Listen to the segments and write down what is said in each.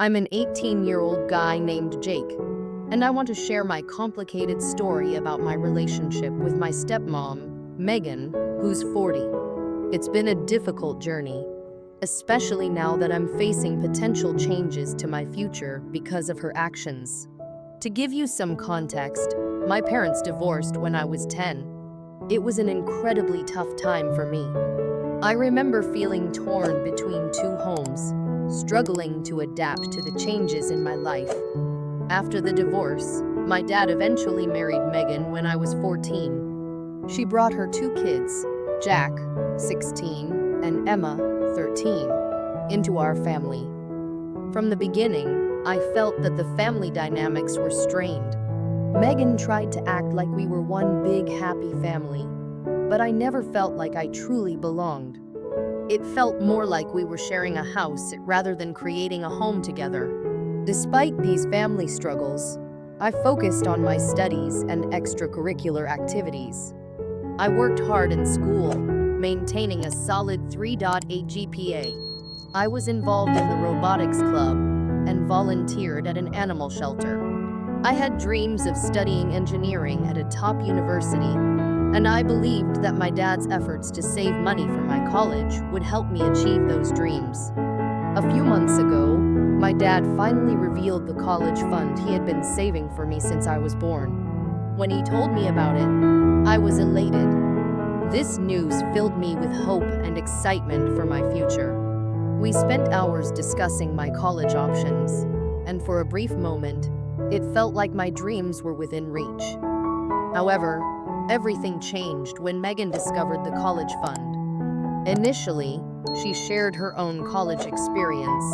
I'm an 18-year-old guy named Jake, and I want to share my complicated story about my relationship with my stepmom, Megan, who's 40. It's been a difficult journey, especially now that I'm facing potential changes to my future because of her actions. To give you some context, my parents divorced when I was 10. It was an incredibly tough time for me. I remember feeling torn between two homes, struggling to adapt to the changes in my life. After the divorce, my dad eventually married Megan when I was 14. She brought her two kids, Jack, 16, and Emma, 13, into our family. From the beginning, I felt that the family dynamics were strained. Megan tried to act like we were one big happy family, but I never felt like I truly belonged. It felt more like we were sharing a house rather than creating a home together. Despite these family struggles, I focused on my studies and extracurricular activities. I worked hard in school, maintaining a solid 3.8 GPA. I was involved in the robotics club and volunteered at an animal shelter. I had dreams of studying engineering at a top university, and I believed that my dad's efforts to save money for my college would help me achieve those dreams. A few months ago, my dad finally revealed the college fund he had been saving for me since I was born. When he told me about it, I was elated. This news filled me with hope and excitement for my future. We spent hours discussing my college options, and for a brief moment, it felt like my dreams were within reach. However, everything changed when Megan discovered the college fund. Initially, she shared her own college experience,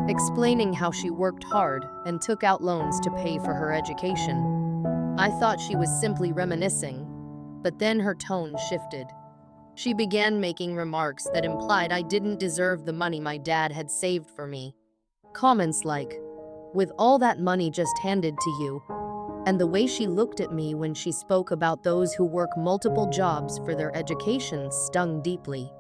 explaining how she worked hard and took out loans to pay for her education. I thought she was simply reminiscing, but then her tone shifted. She began making remarks that implied I didn't deserve the money my dad had saved for me. Comments like, "With all that money just handed to you," and the way she looked at me when she spoke about those who work multiple jobs for their education stung deeply.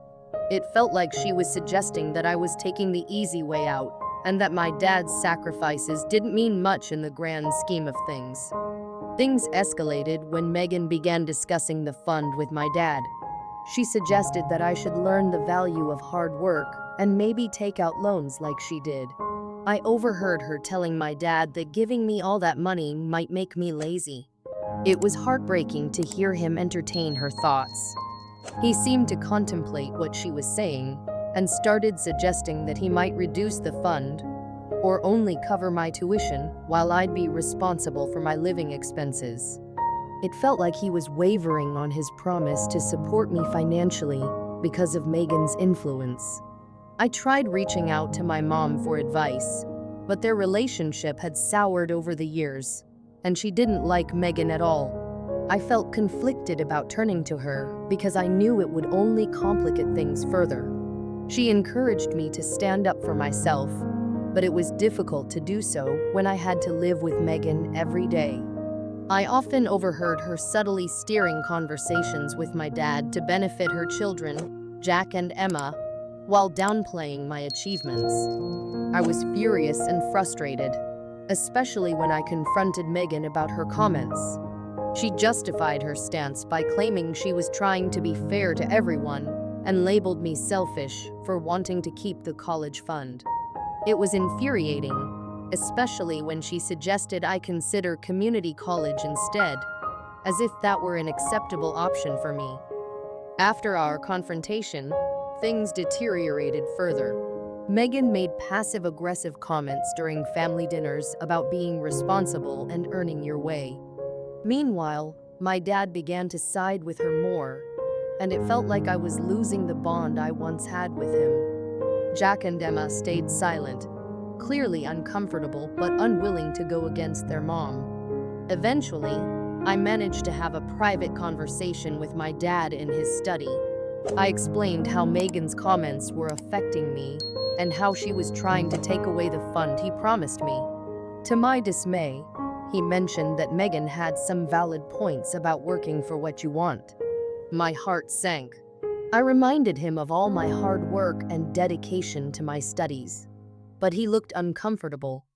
It felt like she was suggesting that I was taking the easy way out, and that my dad's sacrifices didn't mean much in the grand scheme of things. Things escalated when Megan began discussing the fund with my dad. She suggested that I should learn the value of hard work and maybe take out loans like she did. I overheard her telling my dad that giving me all that money might make me lazy. It was heartbreaking to hear him entertain her thoughts. He seemed to contemplate what she was saying and started suggesting that he might reduce the fund or only cover my tuition while I'd be responsible for my living expenses. It felt like he was wavering on his promise to support me financially because of Megan's influence. I tried reaching out to my mom for advice, but their relationship had soured over the years, and she didn't like Megan at all. I felt conflicted about turning to her because I knew it would only complicate things further. She encouraged me to stand up for myself, but it was difficult to do so when I had to live with Megan every day. I often overheard her subtly steering conversations with my dad to benefit her children, Jack and Emma, while downplaying my achievements. I was furious and frustrated, especially when I confronted Megan about her comments. She justified her stance by claiming she was trying to be fair to everyone and labeled me selfish for wanting to keep the college fund. It was infuriating, especially when she suggested I consider community college instead, as if that were an acceptable option for me. After our confrontation, things deteriorated further. Megan made passive-aggressive comments during family dinners about being responsible and earning your way. Meanwhile, my dad began to side with her more, and it felt like I was losing the bond I once had with him. Jack and Emma stayed silent, clearly uncomfortable but unwilling to go against their mom. Eventually, I managed to have a private conversation with my dad in his study. I explained how Megan's comments were affecting me and how she was trying to take away the fund he promised me. To my dismay, he mentioned that Megan had some valid points about working for what you want. My heart sank. I reminded him of all my hard work and dedication to my studies. but he looked uncomfortable.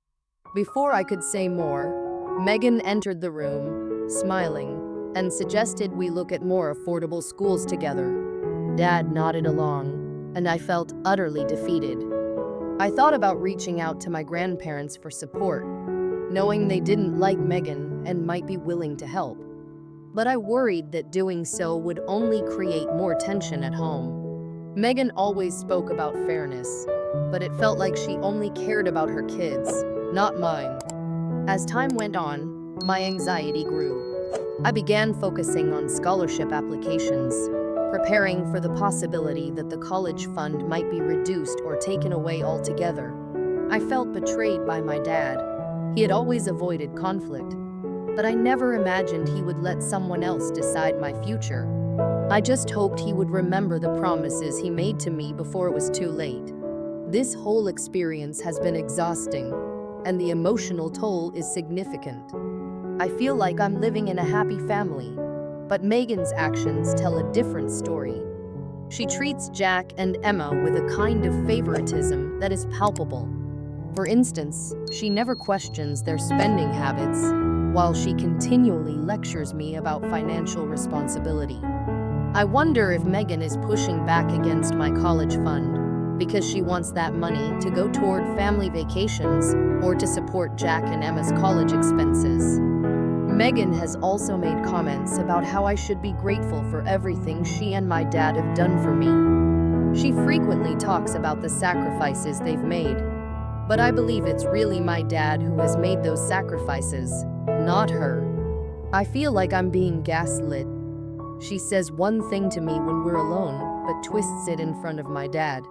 Before I could say more, Megan entered the room, smiling, and suggested we look at more affordable schools together. Dad nodded along, and I felt utterly defeated. I thought about reaching out to my grandparents for support, knowing they didn't like Megan and might be willing to help. But I worried that doing so would only create more tension at home. Megan always spoke about fairness, but it felt like she only cared about her kids, not mine. As time went on, my anxiety grew. I began focusing on scholarship applications, preparing for the possibility that the college fund might be reduced or taken away altogether. I felt betrayed by my dad. He had always avoided conflict, but I never imagined he would let someone else decide my future. I just hoped he would remember the promises he made to me before it was too late. This whole experience has been exhausting, and the emotional toll is significant. I feel like I'm living in a happy family, but Megan's actions tell a different story. She treats Jack and Emma with a kind of favoritism that is palpable. For instance, she never questions their spending habits, while she continually lectures me about financial responsibility. I wonder if Megan is pushing back against my college fund because she wants that money to go toward family vacations or to support Jack and Emma's college expenses. Megan has also made comments about how I should be grateful for everything she and my dad have done for me. She frequently talks about the sacrifices they've made, but I believe it's really my dad who has made those sacrifices, not her. I feel like I'm being gaslit. She says one thing to me when we're alone, but twists it in front of my dad.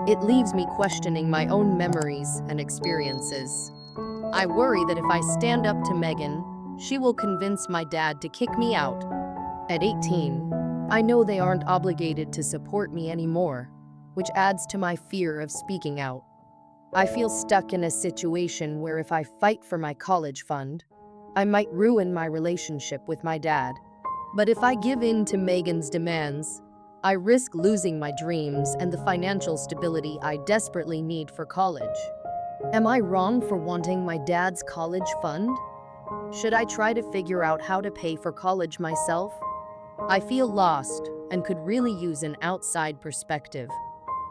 It leaves me questioning my own memories and experiences. I worry that if I stand up to Megan, she will convince my dad to kick me out. At 18, I know they aren't obligated to support me anymore, which adds to my fear of speaking out. I feel stuck in a situation where if I fight for my college fund, I might ruin my relationship with my dad. But if I give in to Megan's demands, I risk losing my dreams and the financial stability I desperately need for college. Am I wrong for wanting my dad's college fund? Should I try to figure out how to pay for college myself? I feel lost and could really use an outside perspective.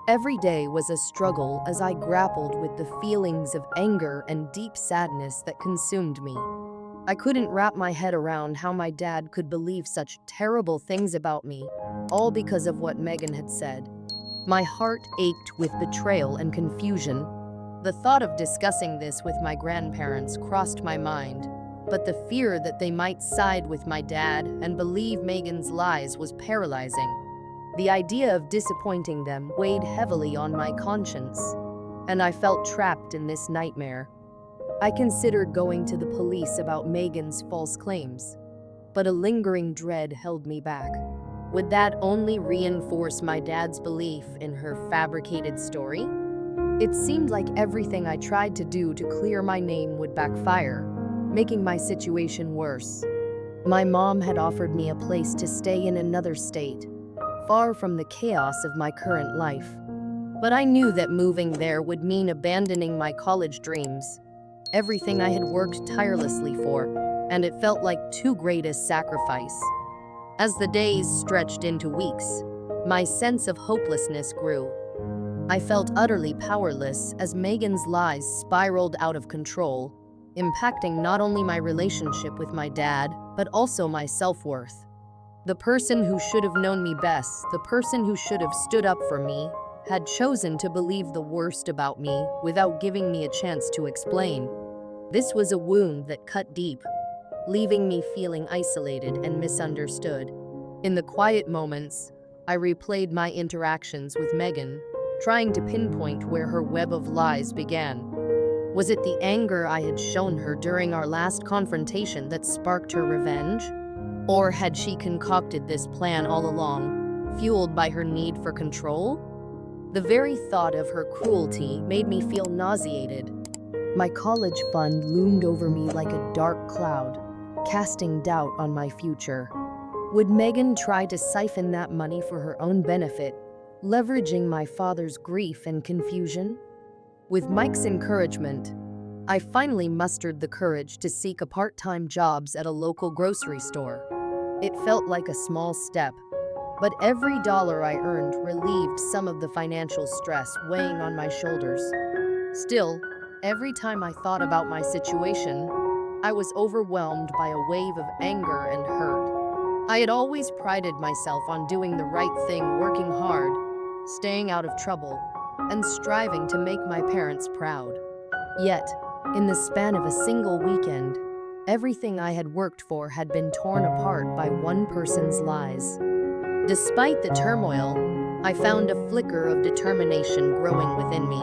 Every day was a struggle as I grappled with the feelings of anger and deep sadness that consumed me. I couldn't wrap my head around how my dad could believe such terrible things about me, all because of what Megan had said. My heart ached with betrayal and confusion. The thought of discussing this with my grandparents crossed my mind, but the fear that they might side with my dad and believe Megan's lies was paralyzing. The idea of disappointing them weighed heavily on my conscience, and I felt trapped in this nightmare. I considered going to the police about Megan's false claims, but a lingering dread held me back. Would that only reinforce my dad's belief in her fabricated story? It seemed like everything I tried to do to clear my name would backfire, making my situation worse. My mom had offered me a place to stay in another state, far from the chaos of my current life. But I knew that moving there would mean abandoning my college dreams, everything I had worked tirelessly for, and it felt like too great a sacrifice. As the days stretched into weeks, my sense of hopelessness grew. I felt utterly powerless as Megan's lies spiraled out of control, impacting not only my relationship with my dad, but also my self-worth. The person who should have known me best, the person who should have stood up for me, had chosen to believe the worst about me without giving me a chance to explain. This was a wound that cut deep, leaving me feeling isolated and misunderstood. In the quiet moments, I replayed my interactions with Megan, trying to pinpoint where her web of lies began. Was it the anger I had shown her during our last confrontation that sparked her revenge? Or had she concocted this plan all along, fueled by her need for control? The very thought of her cruelty made me feel nauseated. My college fund loomed over me like a dark cloud, casting doubt on my future. Would Megan try to siphon that money for her own benefit, leveraging my father's grief and confusion? With Mike's encouragement, I finally mustered the courage to seek a part-time jobs at a local grocery store. It felt like a small step, but every dollar I earned relieved some of the financial stress weighing on my shoulders. Still, every time I thought about my situation, I was overwhelmed by a wave of anger and hurt. I had always prided myself on doing the right thing, working hard, staying out of trouble, and striving to make my parents proud. Yet, in the span of a single weekend, everything I had worked for had been torn apart by one person's lies. Despite the turmoil, I found a flicker of determination growing within me.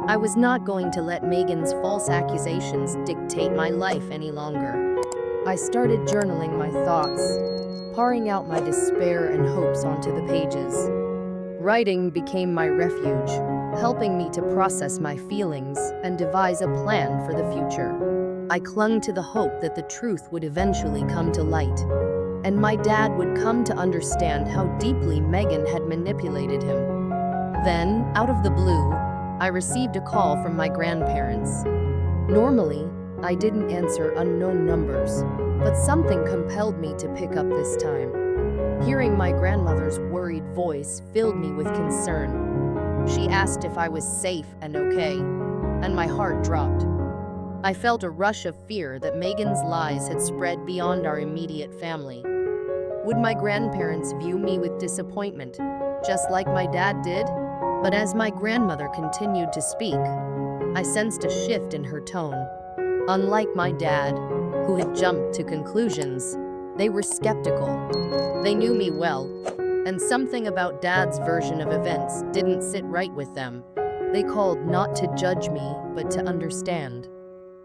I was not going to let Megan's false accusations dictate my life any longer. I started journaling my thoughts, pouring out my despair and hopes onto the pages. Writing became my refuge, helping me to process my feelings and devise a plan for the future. I clung to the hope that the truth would eventually come to light, and my dad would come to understand how deeply Megan had manipulated him. Then, out of the blue, I received a call from my grandparents. Normally, I didn't answer unknown numbers, but something compelled me to pick up this time. Hearing my grandmother's worried voice filled me with concern. She asked if I was safe and okay, and my heart dropped. I felt a rush of fear that Megan's lies had spread beyond our immediate family. Would my grandparents view me with disappointment, just like my dad did? But as my grandmother continued to speak, I sensed a shift in her tone. Unlike my dad, who had jumped to conclusions, they were skeptical. They knew me well, and something about Dad's version of events didn't sit right with them. They called not to judge me, but to understand.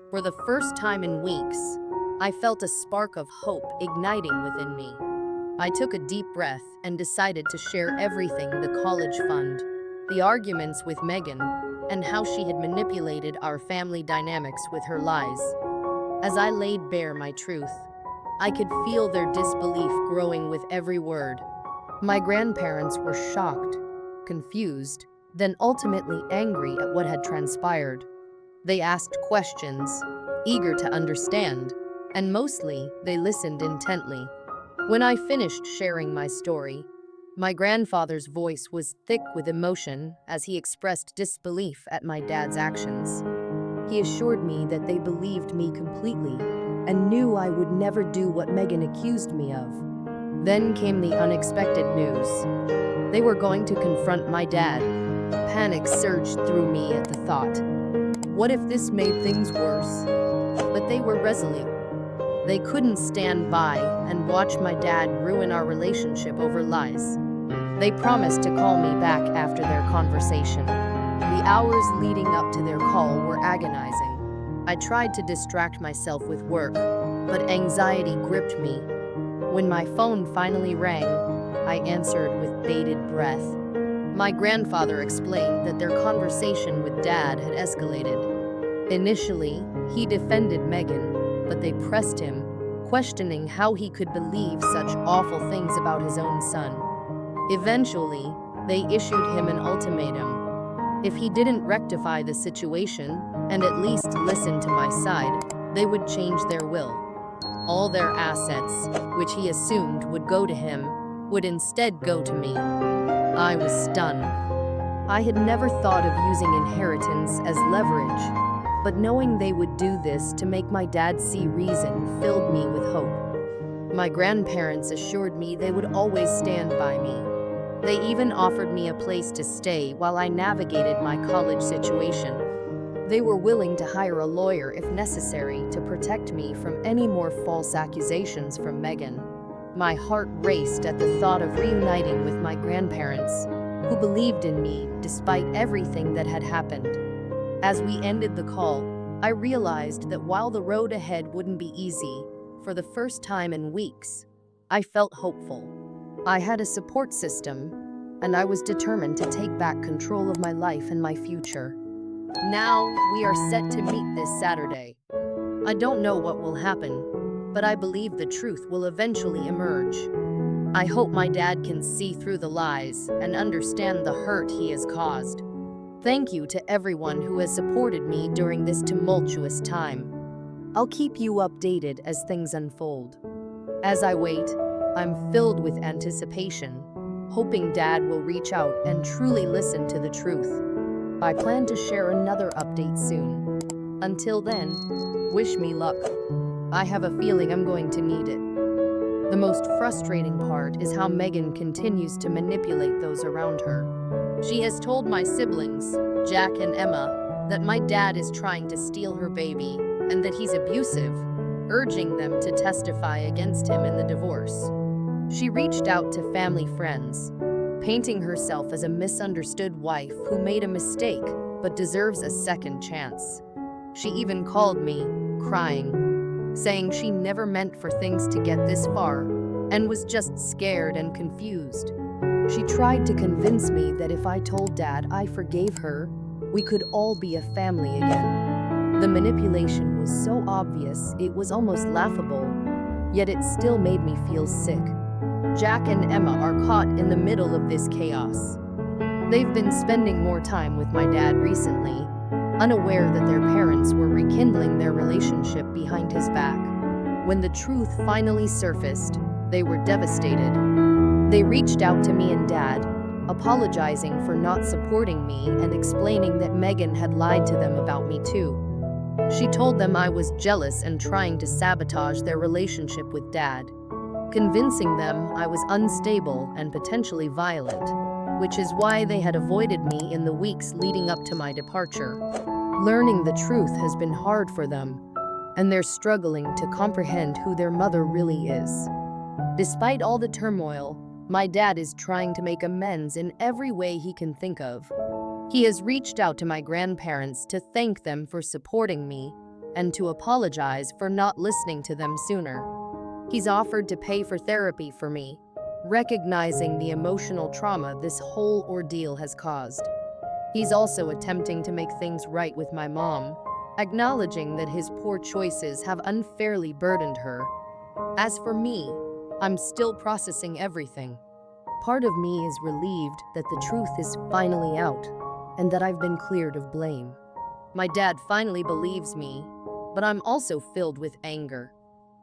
For the first time in weeks, I felt a spark of hope igniting within me. I took a deep breath and decided to share everything: the college fund, the arguments with Megan, and how she had manipulated our family dynamics with her lies. As I laid bare my truth, I could feel their disbelief growing with every word. My grandparents were shocked, confused, then ultimately angry at what had transpired. They asked questions, eager to understand, and mostly they listened intently. When I finished sharing my story, my grandfather's voice was thick with emotion as he expressed disbelief at my dad's actions. He assured me that they believed me completely and knew I would never do what Megan accused me of. Then came the unexpected news. They were going to confront my dad. Panic surged through me at the thought. What if this made things worse? But they were resolute. They couldn't stand by and watch my dad ruin our relationship over lies. They promised to call me back after their conversation. The hours leading up to their call were agonizing. I tried to distract myself with work, but anxiety gripped me. When my phone finally rang, I answered with bated breath. My grandfather explained that their conversation with Dad had escalated. Initially, he defended Megan, but they pressed him, questioning how he could believe such awful things about his own son. Eventually, they issued him an ultimatum. If he didn't rectify the situation and at least listen to my side, they would change their will. All their assets, which he assumed would go to him, would instead go to me. I was stunned. I had never thought of using inheritance as leverage, but knowing they would do this to make my dad see reason filled me with hope. My grandparents assured me they would always stand by me. They even offered me a place to stay while I navigated my college situation. They were willing to hire a lawyer if necessary to protect me from any more false accusations from Megan. My heart raced at the thought of reuniting with my grandparents, who believed in me despite everything that had happened. As we ended the call, I realized that while the road ahead wouldn't be easy, for the first time in weeks, I felt hopeful. I had a support system, and I was determined to take back control of my life and my future. Now, we are set to meet this Saturday. I don't know what will happen, but I believe the truth will eventually emerge. I hope my dad can see through the lies and understand the hurt he has caused. Thank you to everyone who has supported me during this tumultuous time. I'll keep you updated as things unfold. As I wait, I'm filled with anticipation, hoping Dad will reach out and truly listen to the truth. I plan to share another update soon. Until then, wish me luck. I have a feeling I'm going to need it. The most frustrating part is how Megan continues to manipulate those around her. She has told my siblings, Jack and Emma, that my dad is trying to steal her baby and that he's abusive, urging them to testify against him in the divorce. She reached out to family friends, painting herself as a misunderstood wife who made a mistake but deserves a second chance. She even called me, crying, saying she never meant for things to get this far and was just scared and confused. She tried to convince me that if I told Dad I forgave her, we could all be a family again. The manipulation was so obvious it was almost laughable, yet it still made me feel sick. Jack and Emma are caught in the middle of this chaos. They've been spending more time with my dad recently, unaware that their parents were rekindling their relationship behind his back. When the truth finally surfaced, they were devastated. They reached out to me and Dad, apologizing for not supporting me and explaining that Megan had lied to them about me too. She told them I was jealous and trying to sabotage their relationship with Dad, convincing them I was unstable and potentially violent, which is why they had avoided me in the weeks leading up to my departure. Learning the truth has been hard for them, and they're struggling to comprehend who their mother really is. Despite all the turmoil, my dad is trying to make amends in every way he can think of. He has reached out to my grandparents to thank them for supporting me and to apologize for not listening to them sooner. He's offered to pay for therapy for me, recognizing the emotional trauma this whole ordeal has caused. He's also attempting to make things right with my mom, acknowledging that his poor choices have unfairly burdened her. As for me, I'm still processing everything. Part of me is relieved that the truth is finally out and that I've been cleared of blame. My dad finally believes me, but I'm also filled with anger.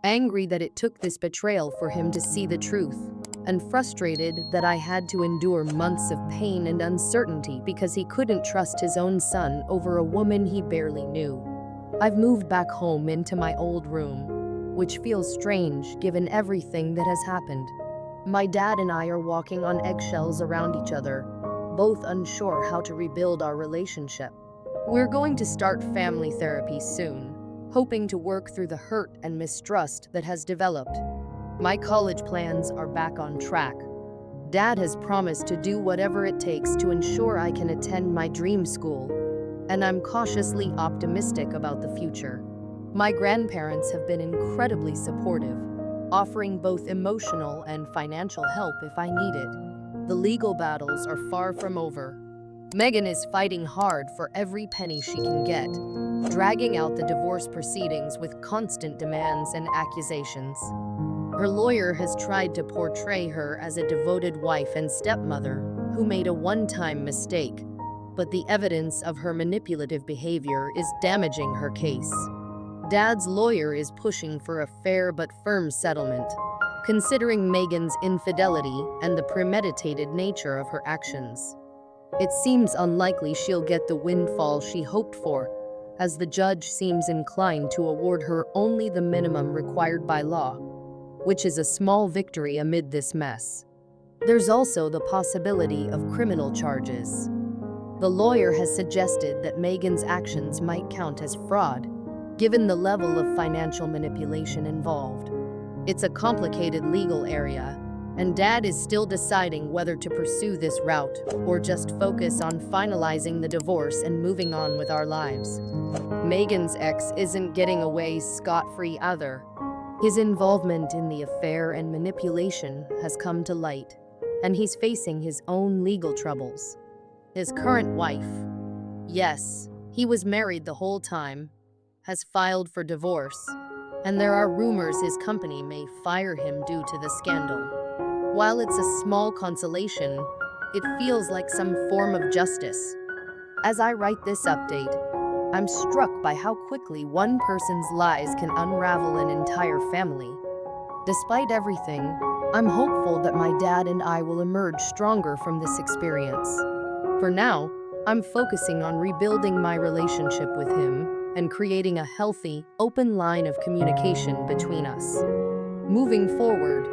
Angry that it took this betrayal for him to see the truth, and frustrated that I had to endure months of pain and uncertainty because he couldn't trust his own son over a woman he barely knew. I've moved back home into my old room, which feels strange given everything that has happened. My dad and I are walking on eggshells around each other, both unsure how to rebuild our relationship. We're going to start family therapy soon, hoping to work through the hurt and mistrust that has developed. My college plans are back on track. Dad has promised to do whatever it takes to ensure I can attend my dream school, and I'm cautiously optimistic about the future. My grandparents have been incredibly supportive, offering both emotional and financial help if I need it. The legal battles are far from over. Megan is fighting hard for every penny she can get, dragging out the divorce proceedings with constant demands and accusations. Her lawyer has tried to portray her as a devoted wife and stepmother who made a one-time mistake, but the evidence of her manipulative behavior is damaging her case. Dad's lawyer is pushing for a fair but firm settlement, considering Megan's infidelity and the premeditated nature of her actions. It seems unlikely she'll get the windfall she hoped for, as the judge seems inclined to award her only the minimum required by law, which is a small victory amid this mess. There's also the possibility of criminal charges. The lawyer has suggested that Megan's actions might count as fraud, given the level of financial manipulation involved. It's a complicated legal area, and Dad is still deciding whether to pursue this route or just focus on finalizing the divorce and moving on with our lives. Megan's ex isn't getting away scot-free either. His involvement in the affair and manipulation has come to light, and he's facing his own legal troubles. His current wife, yes, he was married the whole time, has filed for divorce, and there are rumors his company may fire him due to the scandal. While it's a small consolation, it feels like some form of justice. As I write this update, I'm struck by how quickly one person's lies can unravel an entire family. Despite everything, I'm hopeful that my dad and I will emerge stronger from this experience. For now, I'm focusing on rebuilding my relationship with him and creating a healthy, open line of communication between us. Moving forward,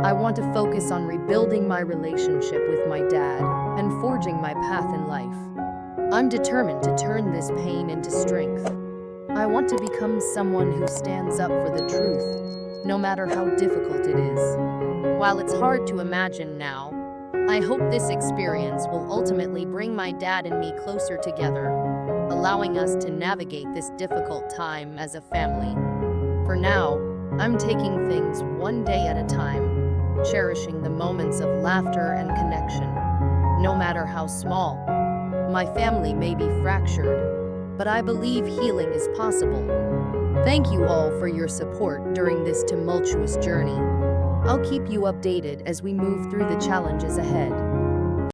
I want to focus on rebuilding my relationship with my dad and forging my path in life. I'm determined to turn this pain into strength. I want to become someone who stands up for the truth, no matter how difficult it is. While it's hard to imagine now, I hope this experience will ultimately bring my dad and me closer together, allowing us to navigate this difficult time as a family. For now, I'm taking things one day at a time, cherishing the moments of laughter and connection. No matter how small, my family may be fractured, but I believe healing is possible. Thank you all for your support during this tumultuous journey. I'll keep you updated as we move through the challenges ahead.